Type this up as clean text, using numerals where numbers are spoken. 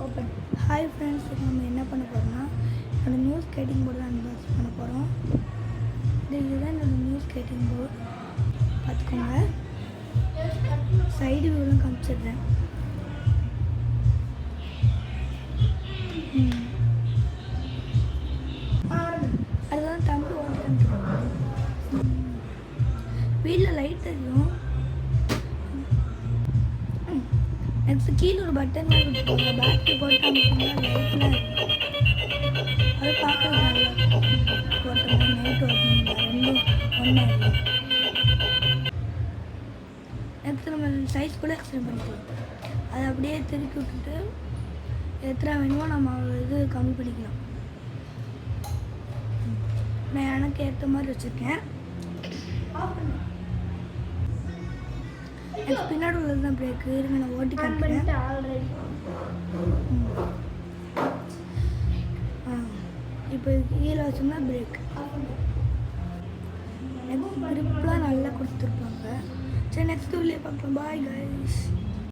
Open. Hi friends, நம்ம என்ன பண்ண போகிறோம்னா என்னோடய நியூ ஸ்கேட்டிங் போர்டு தான் அன்பாக்ஸ் பண்ண போகிறோம். இதுதான் என்னோடய நியூ ஸ்கேட்டிங் போர்டு. பார்த்துக்கோங்க, சைடு வியூலாம் காமிச்சிடுறேன். அதுதான் தம்பி ஓட்டுறேன். வீட்டில் லைட் தெரியும். நெக்ஸ்ட் கீழே ஒரு பட்டன் மாதிரி கொடுத்துருவாங்க. பேட்டரி போட்டு அமைச்சிங்கன்னா லைட்லாம் இருக்கும். அது பார்க்க நல்லா போட்டோம். நைட் ஓட்டணும், ரெண்டும் ஒன்றா இருக்கும். நெக்ஸ்ட் நம்ம சைஸ் கூட எக்ஸ்டெண்ட் பண்ணிக்கலாம். அதை அப்படியே திருப்பி விட்டுட்டு எத்தனை வேணுமோ நம்ம இது கம்மி பண்ணிக்கலாம். நான் எனக்கு ஏற்ற மாதிரி வச்சுருக்கேன். எனக்கு பின்னாடி உள்ளது தான் பிரேக்கு. இருங்க, நான் ஓட்டி காட்டுறேன். இப்போ கீழே வச்சோம்னா பிரேக். எனக்கு கிரிப்லாம் நல்லா கொடுத்துருப்பாங்க. சரி, நெக்ஸ்ட் வீடியோ பார்க்கலாம். Bye guys.